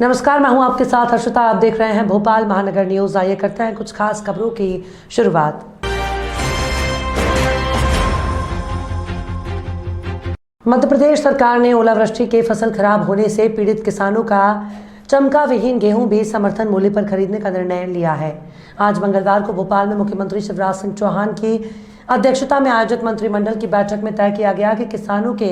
नमस्कार, मैं हूं आपके साथ हर्षिता। आप देख रहे हैं भोपाल महानगर न्यूज। आइए करते हैं कुछ खास खबरों की शुरुआत। मध्य प्रदेश सरकार ने ओलावृष्टि के फसल खराब होने से पीड़ित किसानों का चमका विहीन गेहूं भी समर्थन मूल्य पर खरीदने का निर्णय लिया है। आज मंगलवार को भोपाल में मुख्यमंत्री शिवराज सिंह चौहान की अध्यक्षता में आयोजित मंत्रिमंडल की बैठक में तय किया गया कि किसानों के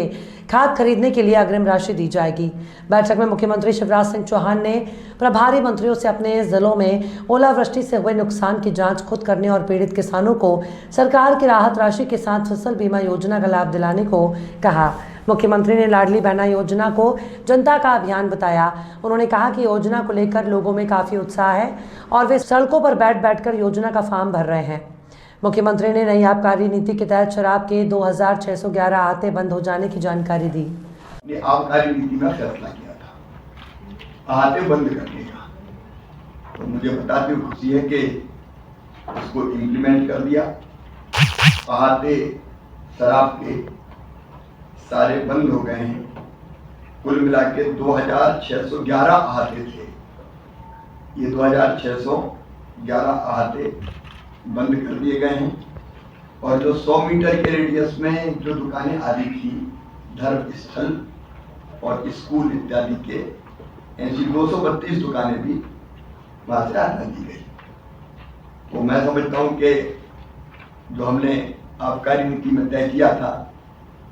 खाद खरीदने के लिए अग्रिम राशि दी जाएगी। बैठक में मुख्यमंत्री शिवराज सिंह चौहान ने प्रभारी मंत्रियों से अपने जिलों में ओलावृष्टि से हुए नुकसान की जांच खुद करने और पीड़ित किसानों को सरकार की राहत राशि के साथ फसल बीमा योजना का लाभ दिलाने को कहा। मुख्यमंत्री ने लाडली बहना योजना को जनता का अभियान बताया। उन्होंने कहा कि योजना को लेकर लोगों में काफी उत्साह है और वे सड़कों पर बैठकर योजना का फॉर्म भर रहे हैं। मुख्यमंत्री ने नई आबकारी नीति के तहत शराब के 2611 आहते बंद हो जाने की जानकारी दी। आबकारी नीति में फैसला किया था आहते बंद करने का, तो मुझे बताते हुए खुशी है कि उसको इम्प्लीमेंट कर दिया। आहते शराब के सारे बंद हो गए हैं। कुल मिला के 2611 आहते थे, ये 2611 आहते बंद कर दिए गए हैं। और जो 100 मीटर के रेडियस में जो दुकानें आदि थी, धर्म स्थल और स्कूल इत्यादि के, ऐसी 232 दुकानें भी वहां से हटा दी गई। तो मैं समझता हूं कि जो हमने आबकारी नीति में तय किया था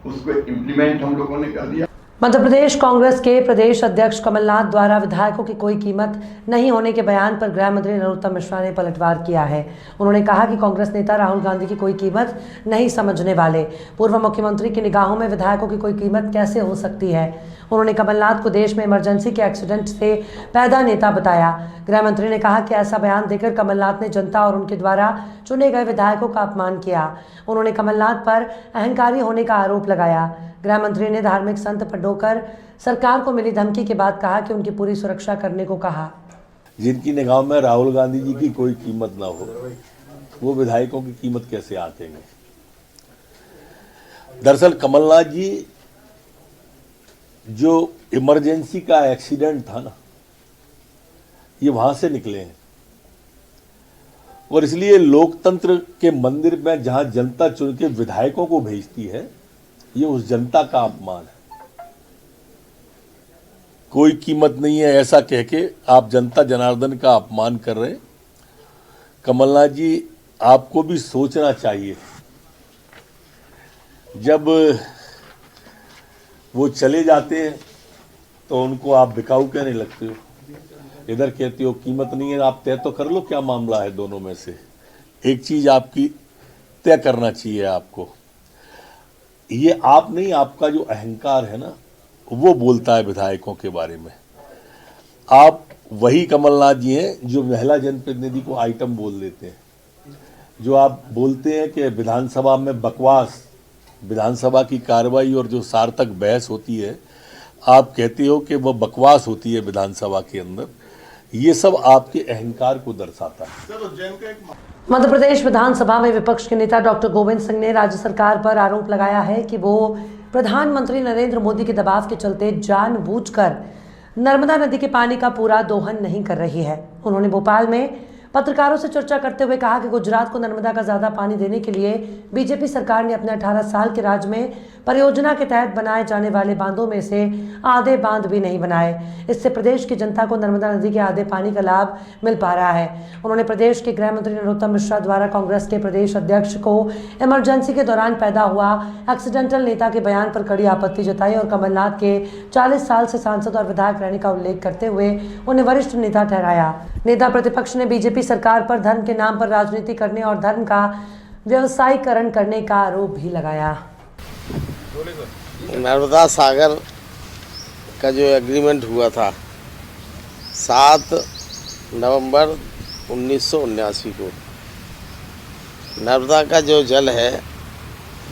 उसको इम्प्लीमेंट हम लोगों ने कर दिया। मध्य प्रदेश कांग्रेस के प्रदेश अध्यक्ष कमलनाथ द्वारा विधायकों की कोई कीमत नहीं होने के बयान पर गृह मंत्री नरोत्तम मिश्रा ने पलटवार किया है। उन्होंने कहा कि कांग्रेस नेता राहुल गांधी की कोई कीमत नहीं समझने वाले। पूर्व मुख्यमंत्री की निगाहों में विधायकों की कोई कीमत कैसे हो सकती है। उन्होंने कमलनाथ को देश में इमरजेंसी के एक्सीडेंट से पैदा नेता बताया। गृह मंत्री ने कहा कि ऐसा बयान देकर कमलनाथ ने जनता और उनके द्वारा चुने गए विधायकों का अपमान किया। उन्होंने कमलनाथ पर अहंकारी होने का आरोप लगाया। गृह मंत्री ने धार्मिक संत पर ढोकर सरकार को मिली धमकी के बाद कहा कि उनकी पूरी सुरक्षा करने को कहा। जिनकी निगाह में राहुल गांधी जी की कोई कीमत ना हो, वो विधायकों की कीमत कैसे आंकेंगे। दरअसल कमलनाथ जी जो इमरजेंसी का एक्सीडेंट था ना, ये वहां से निकले हैं। और इसलिए लोकतंत्र के मंदिर में जहां जनता चुन के विधायकों को भेजती है, ये उस जनता का अपमान है। कोई कीमत नहीं है ऐसा कह के आप जनता जनार्दन का अपमान कर रहे। कमलनाथ जी, आपको भी सोचना चाहिए। जब वो चले जाते हैं तो उनको आप बिकाऊ कहने लगते हो, इधर कहते हो कीमत नहीं है। आप तय तो कर लो क्या मामला है दोनों में से। एक चीज आपकी तय करना चाहिए आपको। ये आप नहीं, आपका जो अहंकार है ना, वो बोलता है विधायकों के बारे में। आप वही कमलनाथ जी हैं जो महिला जनप्रतिनिधि को आइटम बोल देते हैं। जो आप बोलते हैं कि विधानसभा में बकवास, विधानसभा की कार्रवाई और जो सार्थक बहस होती है, आप कहते हो कि वो बकवास होती है विधानसभा के अंदर। ये सब आपके अहंकार को दर्शाता है। मध्य प्रदेश विधानसभा में विपक्ष के नेता डॉक्टर गोविंद सिंह ने राज्य सरकार पर आरोप लगाया है कि वो प्रधानमंत्री नरेंद्र मोदी के दबाव के चलते जानबूझकर नर्मदा नदी के पानी का पूरा दोहन नहीं कर रही है। उन्होंने भोपाल में पत्रकारों से चर्चा करते हुए कहा कि गुजरात को नर्मदा का ज्यादा पानी देने के लिए बीजेपी सरकार ने अपने 18 साल के राज में परियोजना के तहत बनाए जाने वाले बांधों में से आधे बांध भी नहीं बनाए। इससे प्रदेश की जनता को नर्मदा नदी के आधे पानी का लाभ मिल पा रहा है। उन्होंने प्रदेश के गृह मंत्री नरोत्तम मिश्रा द्वारा कांग्रेस के प्रदेश अध्यक्ष को इमरजेंसी के दौरान पैदा हुआ एक्सीडेंटल नेता के बयान पर कड़ी आपत्ति जताई और कमलनाथ के 40 साल से सांसद और विधायक रहने का उल्लेख करते हुए उन्हें वरिष्ठ नेता ठहराया। नेता प्रतिपक्ष ने बीजेपी सरकार पर धर्म के नाम पर राजनीति करने और धर्म का व्यवसायीकरण करने का आरोप भी लगाया। नर्मदा सागर का जो एग्रीमेंट हुआ था 7 नवंबर 1979 को, नर्मदा का जो जल है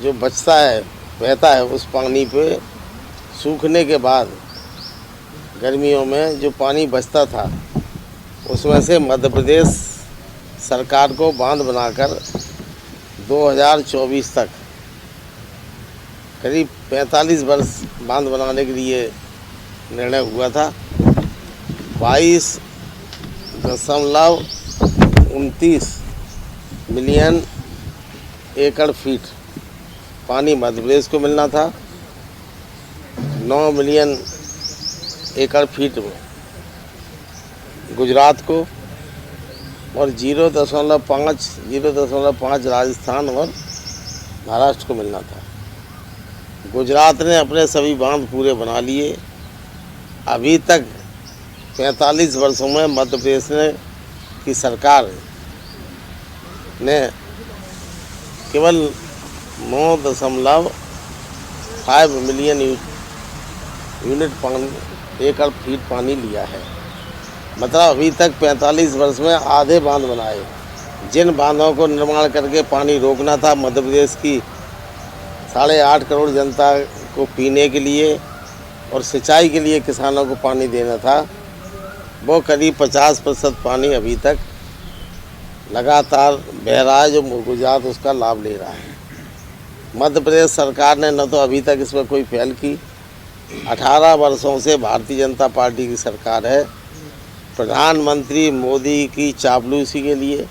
जो बचता है, बहता है, उस पानी पे सूखने के बाद गर्मियों में जो पानी बचता था, उसमें से मध्य प्रदेश सरकार को बांध बनाकर 2024 तक करीब 45 वर्ष बांध बनाने के लिए निर्णय हुआ था। 22.29 मिलियन एकड़ फीट पानी मध्य प्रदेश को मिलना था, 9 मिलियन एकड़ फीट गुजरात को और 0.5 राजस्थान और महाराष्ट्र को मिलना था। गुजरात ने अपने सभी बांध पूरे बना लिए। अभी तक 45 वर्षों में मध्य प्रदेश की सरकार ने केवल 9.5 मिलियन यूनिट पानी एकड़ फीट पानी लिया है। मतलब अभी तक 45 वर्ष में आधे बांध बनाए। जिन बांधों को निर्माण करके पानी रोकना था, मध्य प्रदेश की 8.5 करोड़ जनता को पीने के लिए और सिंचाई के लिए किसानों को पानी देना था, वो करीब 50% पानी अभी तक लगातार बह रहा है, जो गुजरात उसका लाभ ले रहा है। मध्य प्रदेश सरकार ने न तो अभी तक इसमें कोई पहल की। 18 वर्षों से भारतीय जनता पार्टी की सरकार है। प्रधानमंत्री मोदी की चापलूसी के लिए,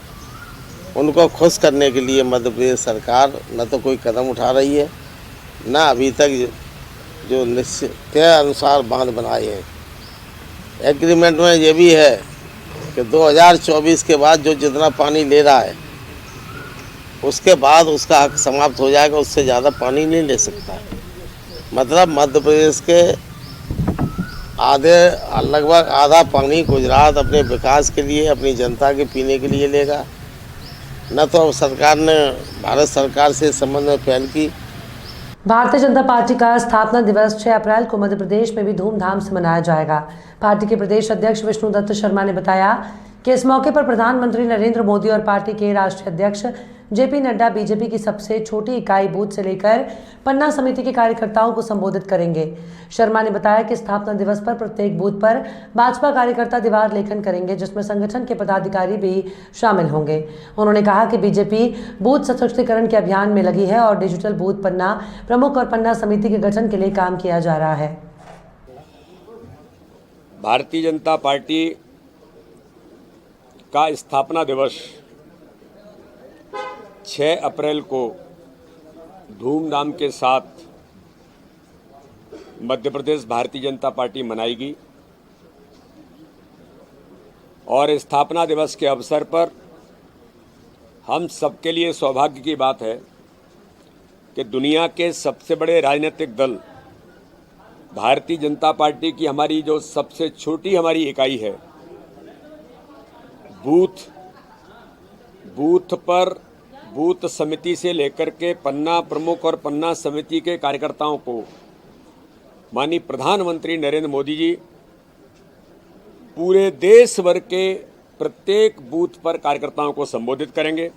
उनको खुश करने के लिए मध्य प्रदेश सरकार न तो कोई कदम उठा रही है, न अभी तक जो निश्चित तय अनुसार बांध बनाए हैं। एग्रीमेंट में ये भी है कि 2024 के बाद जो जितना पानी ले रहा है उसके बाद उसका हक समाप्त हो जाएगा, उससे ज़्यादा पानी नहीं ले सकता। मतलब मध्य प्रदेश के लगभग आधा पानी गुजरात अपने विकास के लिए, अपनी जनता के पीने के लिए लेगा। न तो सरकार ने भारत सरकार से इस संबंध में पहल की। भारतीय जनता पार्टी का स्थापना दिवस 6 अप्रैल को मध्य प्रदेश में भी धूमधाम से मनाया जाएगा। पार्टी के प्रदेश अध्यक्ष विष्णुदत्त शर्मा ने बताया कि इस मौके पर प्रधानमंत्री नरेंद्र मोदी और पार्टी के राष्ट्रीय अध्यक्ष जेपी नड्डा बीजेपी की सबसे छोटी इकाई बूथ से लेकर पन्ना समिति के कार्यकर्ताओं को संबोधित करेंगे। शर्मा ने बताया कि स्थापना दिवस पर प्रत्येक बूथ पर भाजपा कार्यकर्ता दीवार लेखन करेंगे, जिसमें संगठन के पदाधिकारी भी शामिल होंगे। उन्होंने कहा कि बीजेपी बूथ सशक्तिकरण के अभियान में लगी है और डिजिटल बूथ पन्ना प्रमुख और पन्ना समिति के गठन के लिए काम किया जा रहा है। भारतीय जनता पार्टी का स्थापना दिवस 6 अप्रैल को धूमधाम के साथ मध्य प्रदेश भारतीय जनता पार्टी मनाएगी और स्थापना दिवस के अवसर पर हम सबके लिए सौभाग्य की बात है कि दुनिया के सबसे बड़े राजनीतिक दल भारतीय जनता पार्टी की हमारी जो सबसे छोटी हमारी इकाई है, बूथ पर बूथ समिति से लेकर के पन्ना प्रमुख और पन्ना समिति के कार्यकर्ताओं को माननीय प्रधानमंत्री नरेंद्र मोदी जी पूरे देश भर के प्रत्येक बूथ पर कार्यकर्ताओं को संबोधित करेंगे।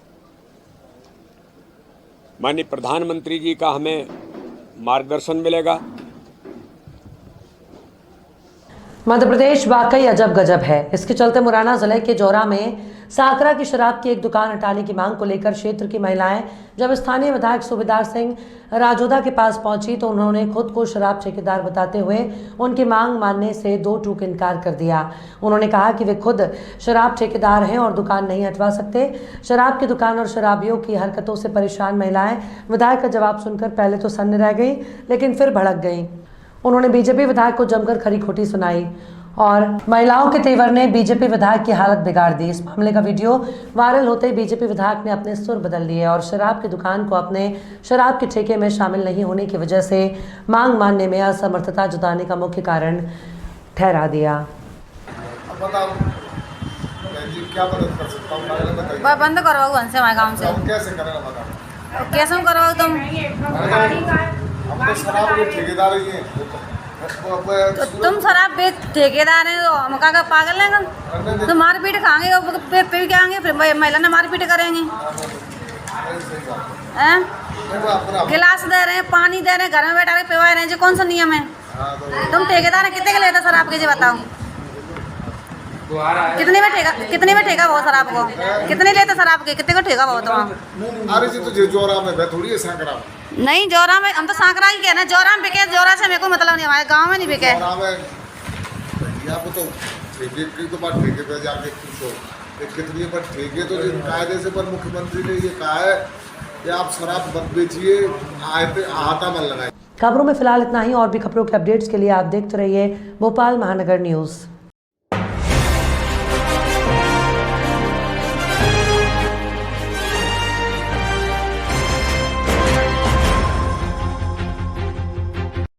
माननीय प्रधानमंत्री जी का हमें मार्गदर्शन मिलेगा। मध्य प्रदेश वाकई अजब गजब है। इसके चलते मुरैना जिले के जौरा में साकरा की शराब की एक दुकान हटाने की मांग को लेकर क्षेत्र की महिलाएं जब स्थानीय विधायक सूबेदार सिंह राजोदा के पास पहुंची तो उन्होंने खुद को शराब ठेकेदार बताते हुए उनकी मांग मानने से दो टूक इनकार कर दिया। उन्होंने कहा कि वे खुद शराब ठेकेदार हैं और दुकान नहीं हटवा सकते। शराब की दुकान और शराबियों की हरकतों से परेशान महिलाएं विधायक का जवाब सुनकर पहले तो सन्न रह गई, लेकिन फिर भड़क गई। उन्होंने बीजेपी विधायक को जमकर खरी खोटी सुनाई और महिलाओं के तेवर ने बीजेपी विधायक की हालत बिगाड़ दी। इस मामले का वीडियो वायरल होते ही बीजेपी विधायक ने अपने सुर बदल लिए और शराब की दुकान को अपने शराब के ठेके में शामिल नहीं होने की वजह से मांग मानने में असमर्थता जताने का मुख्य कारण ठहरा दिया। बंद करवाओ हमसे, हमारे गाँव से कैसे करवाओ तुम? तो तुम शराब बेच ठेकेदार है, तो हम का पागल है? तो मारपीट खाएंगे, पी के आएंगे, फिर महिला ने मारपीट करेंगे। गिलास दे रहे हैं, पानी दे रहे हैं, घर में बैठा के पिवा रहे हैं, कौन सा नियम है? तुम ठेकेदार है, कितने के लेते शराब के? जी बताओ, कितने में ठेका वो शराब को? कितने लेते शराब के? कितने को ठेका वो? नहीं, जोरा में हम तो सांकरा ही कह रहे हैं। जोरा में बिके, जोरा से मेरे को मतलब नहीं, हमारे गांव में नहीं बिके। दिया आप तो ठेके की तो बात ठेके पे जाके खुश हो कितनी पर ठेके तो कायदे से पर मुख्यमंत्री ने ये कहा है कि आप शराब मत बेचिए आहता मत लगाइए। खबरों में फिलहाल इतना ही। और भी खबरों के अपडेट्स के लिए आप देखते रहिए भोपाल महानगर न्यूज़।